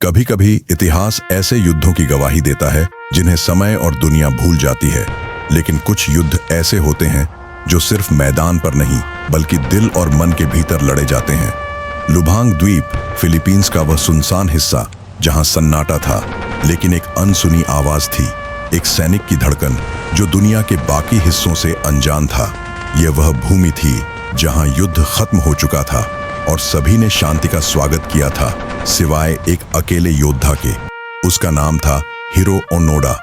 कभी कभी इतिहास ऐसे युद्धों की गवाही देता है जिन्हें समय और दुनिया भूल जाती है, लेकिन कुछ युद्ध ऐसे होते हैं जो सिर्फ मैदान पर नहीं बल्कि दिल और मन के भीतर लड़े जाते हैं। लुभांग द्वीप फिलीपींस का वह सुनसान हिस्सा जहां सन्नाटा था, लेकिन एक अनसुनी आवाज थी, एक सैनिक की धड़कन जो दुनिया के बाकी हिस्सों से अनजान था। यह वह भूमि थी जहां युद्ध खत्म हो चुका था और सभी ने शांति का स्वागत किया था, सिवाय एक अकेले योद्धा के। उसका नाम था हिरो ओनोडा।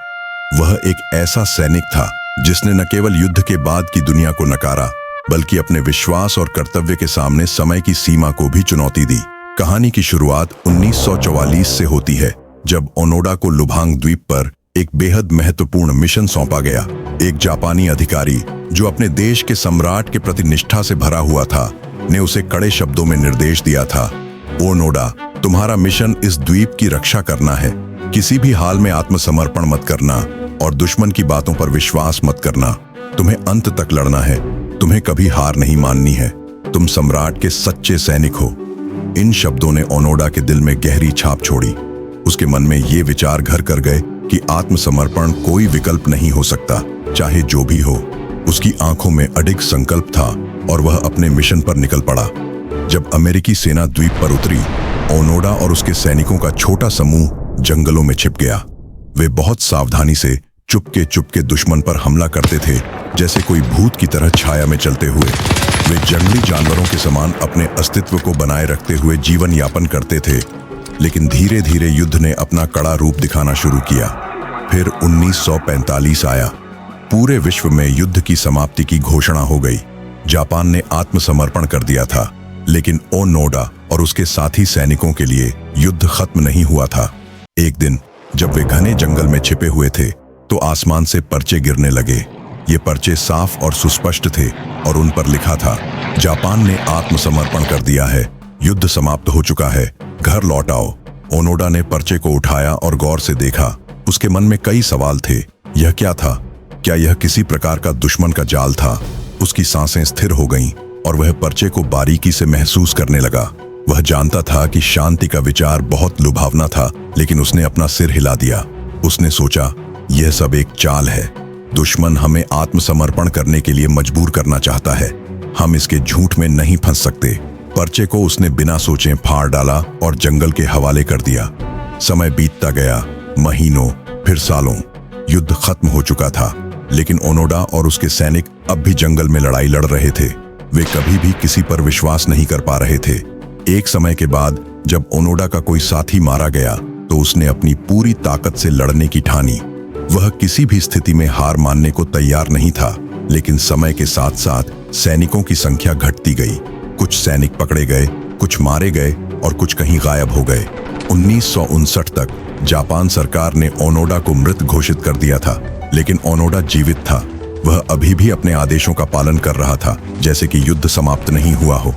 वह एक ऐसा सैनिक था जिसने न केवल युद्ध के बाद की दुनिया को नकारा, बल्कि अपने विश्वास और कर्तव्य के सामने समय की सीमा को भी चुनौती दी। कहानी की शुरुआत 1944 से होती है, जब ओनोडा को लुभांग द्वीप पर एक बेहद महत्वपूर्ण मिशन सौंपा गया। एक जापानी अधिकारी जो अपने देश के सम्राट के प्रति निष्ठा से भरा हुआ था, ने उसे कड़े शब्दों में निर्देश दिया था, ओनोडा, तुम्हारा मिशन इस द्वीप की रक्षा करना है। किसी भी हाल में आत्मसमर्पण मत करना और दुश्मन की बातों पर विश्वास मत करना। तुम्हें अंत तक लड़ना है, तुम्हें कभी हार नहीं माननी है। तुम सम्राट के सच्चे सैनिक हो। इन शब्दों ने ओनोडा के दिल में गहरी छाप छोड़ी। उसके मन में ये विचार घर कर गए कि आत्मसमर्पण कोई विकल्प नहीं हो सकता, चाहे जो भी हो। उसकी आंखों में अडिग संकल्प था और वह अपने मिशन पर निकल पड़ा। जब अमेरिकी सेना द्वीप पर उतरी, ओनोडा और उसके सैनिकों का छोटा समूह जंगलों में छिप गया। वे बहुत सावधानी से चुपके दुश्मन पर हमला करते थे, जैसे कोई भूत की तरह छाया में चलते हुए। वे जंगली जानवरों के समान अपने अस्तित्व को बनाए रखते हुए जीवन यापन करते थे, लेकिन धीरे धीरे युद्ध ने अपना कड़ा रूप दिखाना शुरू किया। फिर 1945 आया। पूरे विश्व में युद्ध की समाप्ति की घोषणा हो गई। जापान ने आत्मसमर्पण कर दिया था, लेकिन ओनोडा और उसके साथी सैनिकों के लिए युद्ध खत्म नहीं हुआ था। एक दिन जब वे घने जंगल में छिपे हुए थे, तो आसमान से पर्चे गिरने लगे। ये पर्चे साफ और सुस्पष्ट थे और उन पर लिखा था, जापान ने आत्मसमर्पण कर दिया है, युद्ध समाप्त हो चुका है, घर लौट आओ। ओनोडा ने पर्चे को उठाया और गौर से देखा। उसके मन में कई सवाल थे। यह क्या था? क्या यह किसी प्रकार का दुश्मन का जाल था? उसकी सांसें स्थिर हो गईं और वह पर्चे को बारीकी से महसूस करने लगा। वह जानता था कि शांति का विचार बहुत लुभावना था, लेकिन उसने अपना सिर हिला दिया। उसने सोचा, यह सब एक चाल है। दुश्मन हमें आत्मसमर्पण करने के लिए मजबूर करना चाहता है। हम इसके झूठ में नहीं फंस सकते। पर्चे को उसने बिना सोचे फाड़ डाला और जंगल के हवाले कर दिया। समय बीतता गया, महीनों, फिर सालों। युद्ध खत्म हो चुका था, लेकिन ओनोडा और उसके सैनिक अब भी जंगल में लड़ाई लड़ रहे थे। वे कभी भी किसी पर विश्वास नहीं कर पा रहे थे। एक समय के बाद जब ओनोडा का कोई साथी मारा गया, तो उसने अपनी पूरी ताकत से लड़ने की ठानी। वह किसी भी स्थिति में हार मानने को तैयार नहीं था, लेकिन समय के साथ साथ सैनिकों की संख्या घटती गई। कुछ सैनिक पकड़े गए, कुछ मारे गए और कुछ कहीं गायब हो गए। 1959 तक जापान सरकार ने ओनोडा को मृत घोषित कर दिया था, लेकिन ओनोडा जीवित था। वह अभी भी अपने आदेशों का पालन कर रहा था, जैसे कि युद्ध समाप्त नहीं हुआ हो।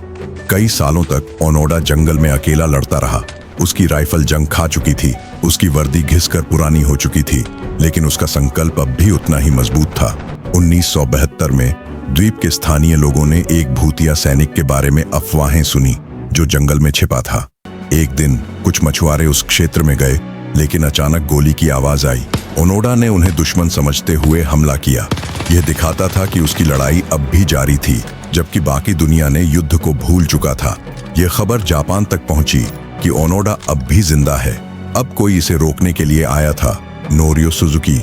कई सालों तक ओनोडा जंगल में अकेला लड़ता रहा। उसकी राइफल जंग खा चुकी थी, उसकी वर्दी घिसकर पुरानी हो चुकी थी, लेकिन उसका संकल्प अब भी उतना ही मजबूत था। 1972 में द्वीप के स्थानीय लोगों ने एक भूतिया सैनिक के बारे में अफवाहें सुनी जो जंगल में छिपा था। एक दिन कुछ मछुआरे उस क्षेत्र में गए, लेकिन अचानक गोली की आवाज आई। ओनोडा ने उन्हें दुश्मन समझते हुए हमला किया। यह दिखाता था कि उसकी लड़ाई अब भी जारी थी, जबकि बाकी दुनिया ने युद्ध को भूल चुका था। यह खबर जापान तक पहुंची कि ओनोडा अब भी जिंदा है। अब कोई इसे रोकने के लिए आया था। नोरियो सुजुकी,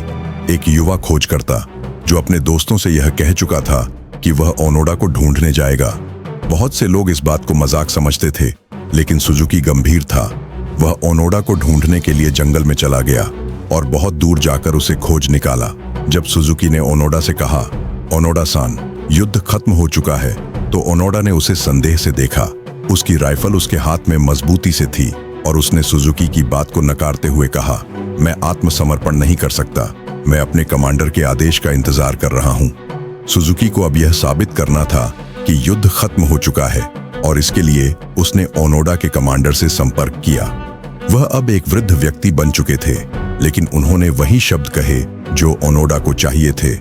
एक युवा खोजकर्ता, जो अपने दोस्तों से यह कह चुका था कि वह ओनोडा को ढूंढने जाएगा। बहुत से लोग इस बात को मजाक समझते थे, लेकिन सुजुकी गंभीर था। वह ओनोडा को ढूंढने के लिए जंगल में चला गया और बहुत दूर जाकर उसे खोज निकाला। जब सुजुकी ने ओनोडा से कहा, ओनोडा-सान, युद्ध खत्म हो चुका है, तो ओनोडा ने उसे संदेह से देखा। उसकी राइफल उसके हाथ में मजबूती से थी और उसने सुजुकी की बात को नकारते हुए कहा, मैं आत्मसमर्पण नहीं कर सकता, मैं अपने कमांडर के आदेश का इंतजार कर रहा हूं। सुजुकी को अब यह साबित करना था कि युद्ध खत्म हो चुका है, और इसके लिए उसने ओनोडा के कमांडर से संपर्क किया। वह अब एक वृद्ध व्यक्ति बन चुके थे, लेकिन उन्होंने वही शब्द कहे जो ओनोडा को चाहिए थे।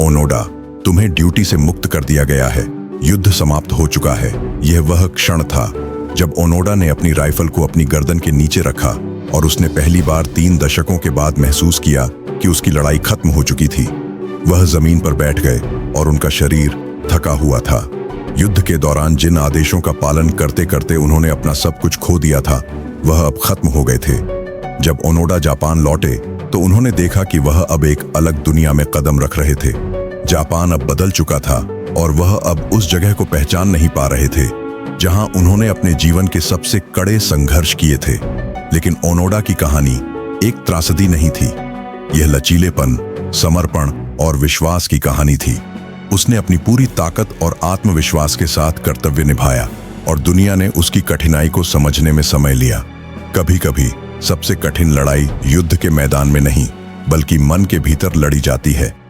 ओनोडा, तुम्हें ड्यूटी से मुक्त कर दिया गया है, युद्ध समाप्त हो चुका है। यह वह क्षण था जब ओनोडा ने अपनी राइफल को अपनी गर्दन के नीचे रखा और उसने पहली बार 3 दशकों के बाद महसूस किया कि उसकी लड़ाई खत्म हो चुकी थी। वह जमीन पर बैठ गए और उनका शरीर थका हुआ था। युद्ध के दौरान जिन आदेशों का पालन करते करते उन्होंने अपना सब कुछ खो दिया था, वह अब खत्म हो गए थे। जब ओनोडा जापान लौटे तो उन्होंने देखा कि वह अब एक अलग दुनिया में कदम रख रहे थे। जापान अब बदल चुका था और वह अब उस जगह को पहचान नहीं पा रहे थे जहां उन्होंने अपने जीवन के सबसे कड़े संघर्ष किए थे। लेकिन ओनोडा की कहानी एक त्रासदी नहीं थी। यह लचीलेपन, समर्पण और विश्वास की कहानी थी। उसने अपनी पूरी ताकत और आत्मविश्वास के साथ कर्तव्य निभाया और दुनिया ने उसकी कठिनाई को समझने में समय लिया। कभी-कभी सबसे कठिन लड़ाई युद्ध के मैदान में नहीं, बल्कि मन के भीतर लड़ी जाती है।